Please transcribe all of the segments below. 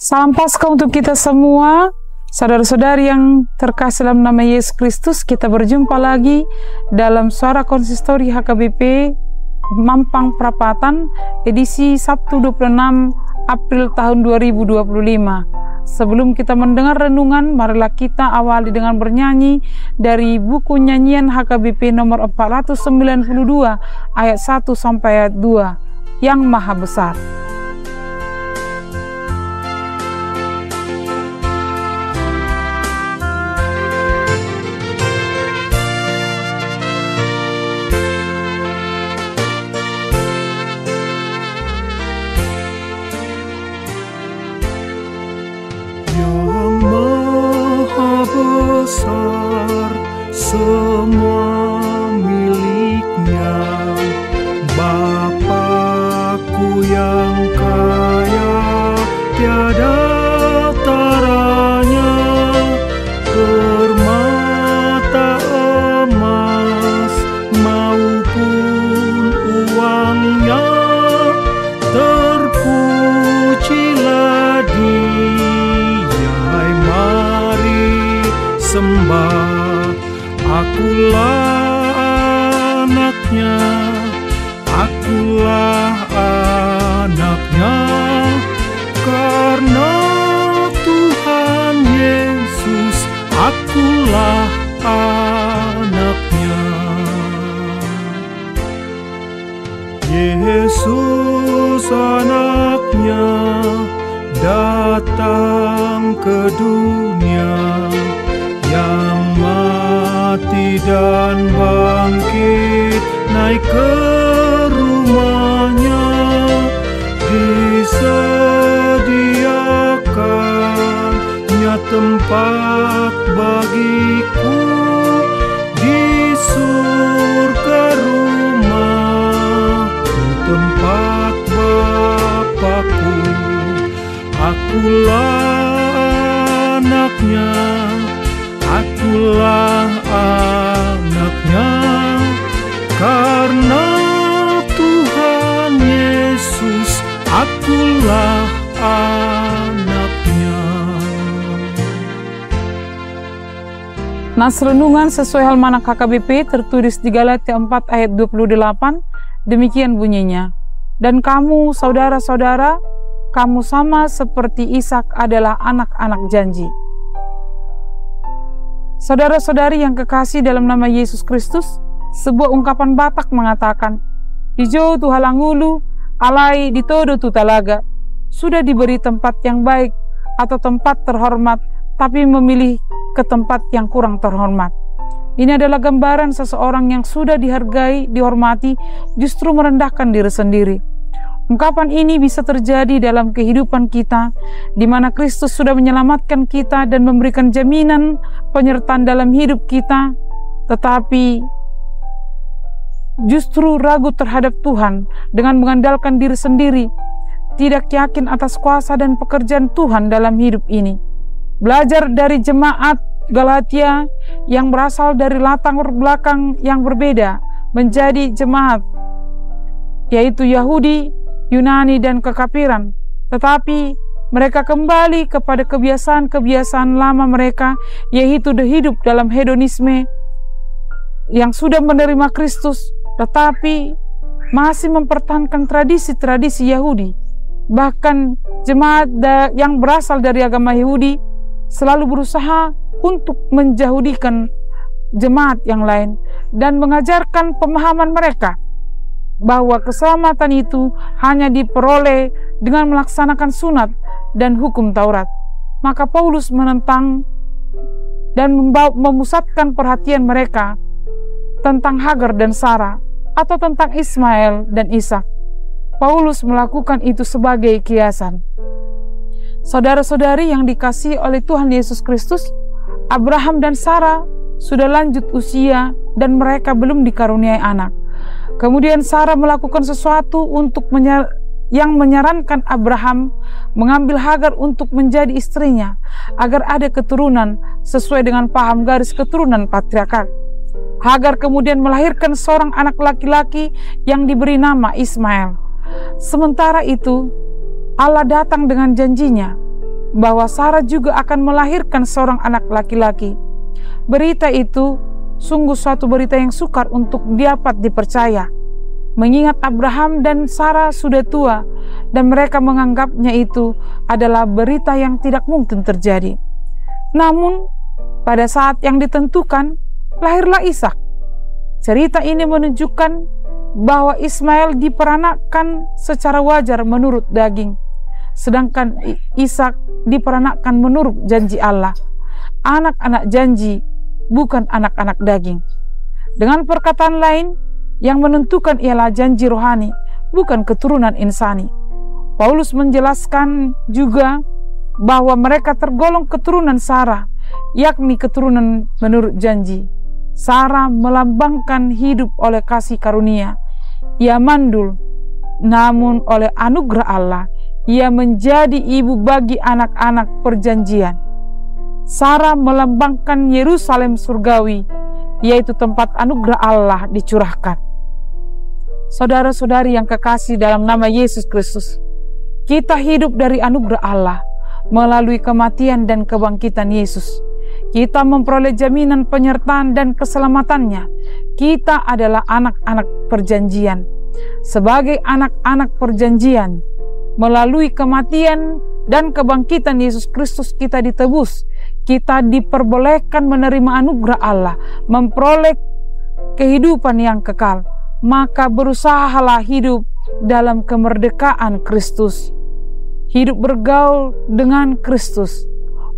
Salam Paskah untuk kita semua, saudara-saudari yang terkasih dalam nama Yesus Kristus. Kita berjumpa lagi dalam Suara Konsistori HKBP Mampang Perapatan, edisi Sabtu 26 April tahun 2025. Sebelum kita mendengar renungan, marilah kita awali dengan bernyanyi dari buku nyanyian HKBP nomor 492 ayat 1 sampai ayat 2, Yang Maha Besar. Yang Maha Besar, semua miliknya, Bapakku yang kaya, tiada taranya, permata emas maupun uangnya, terpujilah Dia. Mari sembah, akulah anaknya, akulah anaknya, karena Tuhan Yesus, akulah anaknya. Yesus anaknya datang ke dunia, yang mati dan bangkit naik ke rumahnya, disediakannya tempat bagiku di surga rumahku, tempat Bapakku. Akulah anaknya, akulah anaknya, karena Tuhan Yesus, akulah anaknya. Nas renungan sesuai halaman HKBP tertulis di Galatia 4 ayat 28, demikian bunyinya. Dan kamu saudara-saudara, kamu sama seperti Ishak adalah anak-anak janji. Saudara-saudari yang kekasih dalam nama Yesus Kristus, sebuah ungkapan Batak mengatakan, "Ijo tu halangulu, alai ditodo tu talaga." Sudah diberi tempat yang baik atau tempat terhormat, tapi memilih ke tempat yang kurang terhormat. Ini adalah gambaran seseorang yang sudah dihargai, dihormati, justru merendahkan diri sendiri. Ungkapan ini bisa terjadi dalam kehidupan kita, di mana Kristus sudah menyelamatkan kita dan memberikan jaminan penyertaan dalam hidup kita, tetapi justru ragu terhadap Tuhan dengan mengandalkan diri sendiri, tidak yakin atas kuasa dan pekerjaan Tuhan dalam hidup ini. Belajar dari jemaat Galatia yang berasal dari latar belakang yang berbeda menjadi jemaat, yaitu Yahudi, Yunani, dan kekafiran, tetapi mereka kembali kepada kebiasaan-kebiasaan lama mereka, yaitu hidup dalam hedonisme, yang sudah menerima Kristus tetapi masih mempertahankan tradisi-tradisi Yahudi. Bahkan jemaat yang berasal dari agama Yahudi selalu berusaha untuk menyahudikan jemaat yang lain dan mengajarkan pemahaman mereka bahwa keselamatan itu hanya diperoleh dengan melaksanakan sunat dan hukum Taurat. Maka Paulus menentang dan memusatkan perhatian mereka tentang Hagar dan Sarah, atau tentang Ismail dan Ishak. Paulus melakukan itu sebagai kiasan. Saudara-saudari yang dikasihi oleh Tuhan Yesus Kristus, Abraham dan Sarah sudah lanjut usia dan mereka belum dikaruniai anak. Kemudian Sarah melakukan sesuatu yang menyarankan Abraham mengambil Hagar untuk menjadi istrinya agar ada keturunan sesuai dengan paham garis keturunan patriarkat. Hagar kemudian melahirkan seorang anak laki-laki yang diberi nama Ismail. Sementara itu Allah datang dengan janjinya bahwa Sarah juga akan melahirkan seorang anak laki-laki. Berita itu sungguh suatu berita yang sukar untuk dapat dipercaya, mengingat Abraham dan Sarah sudah tua dan mereka menganggapnya itu adalah berita yang tidak mungkin terjadi. Namun pada saat yang ditentukan, lahirlah Ishak. Cerita ini menunjukkan bahwa Ismail diperanakkan secara wajar menurut daging, sedangkan Ishak diperanakkan menurut janji Allah, anak-anak janji, bukan anak-anak daging. Dengan perkataan lain, yang menentukan ialah janji rohani, bukan keturunan insani. Paulus menjelaskan juga bahwa mereka tergolong keturunan Sarah, yakni keturunan menurut janji. Sarah melambangkan hidup oleh kasih karunia. Ia mandul, namun oleh anugerah Allah, ia menjadi ibu bagi anak-anak perjanjian. Sarah melambangkan Yerusalem surgawi, yaitu tempat anugerah Allah dicurahkan. Saudara-saudari yang kekasih dalam nama Yesus Kristus, kita hidup dari anugerah Allah melalui kematian dan kebangkitan Yesus. Kita memperoleh jaminan penyertaan dan keselamatannya. Kita adalah anak-anak perjanjian. Sebagai anak-anak perjanjian, melalui kematian dan kebangkitan Yesus Kristus kita ditebus. Kita diperbolehkan menerima anugerah Allah, memperoleh kehidupan yang kekal. Maka berusahalah hidup dalam kemerdekaan Kristus. Hidup bergaul dengan Kristus.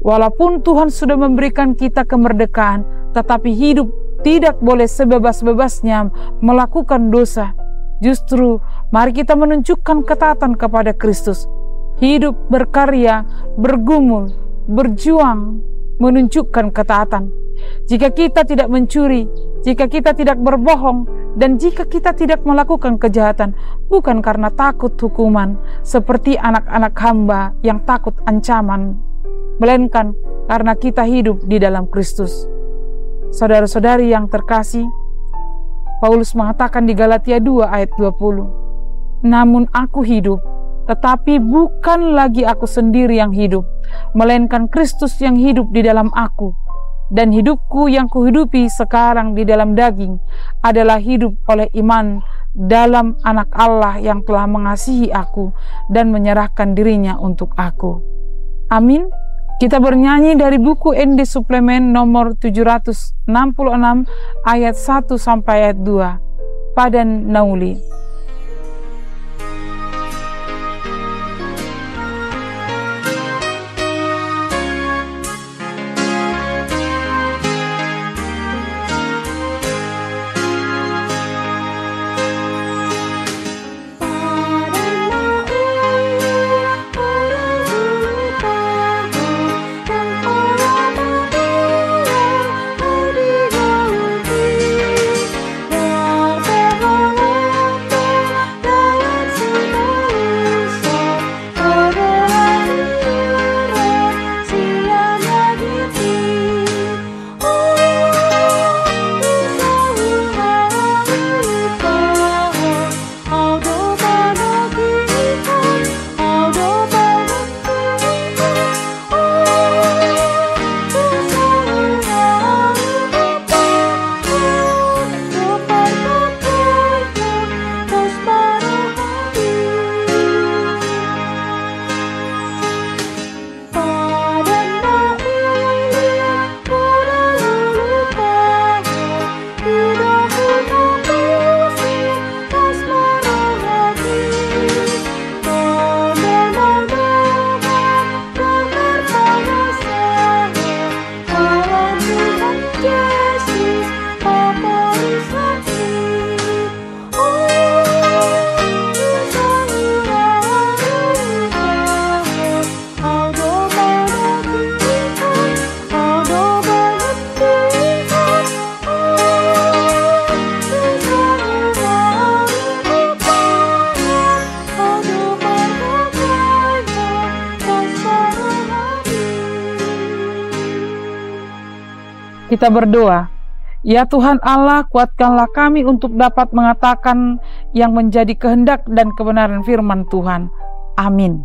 Walaupun Tuhan sudah memberikan kita kemerdekaan, tetapi hidup tidak boleh sebebas-bebasnya melakukan dosa. Justru, mari kita menunjukkan ketaatan kepada Kristus. Hidup berkarya, bergumul, berjuang, menunjukkan ketaatan. Jika kita tidak mencuri, jika kita tidak berbohong, dan jika kita tidak melakukan kejahatan, bukan karena takut hukuman, seperti anak-anak hamba yang takut ancaman, melainkan karena kita hidup di dalam Kristus. Saudara-saudari yang terkasih, Paulus mengatakan di Galatia 2 ayat 20, "Namun aku hidup, tetapi bukan lagi aku sendiri yang hidup, melainkan Kristus yang hidup di dalam aku. Dan hidupku yang kuhidupi sekarang di dalam daging adalah hidup oleh iman dalam Anak Allah yang telah mengasihi aku dan menyerahkan dirinya untuk aku." Amin. Kita bernyanyi dari buku ND Suplemen nomor 766 ayat 1 sampai ayat 2. Padan Nauli. Kita berdoa. Ya Tuhan Allah, kuatkanlah kami untuk dapat mengatakan yang menjadi kehendak dan kebenaran firman Tuhan. Amin.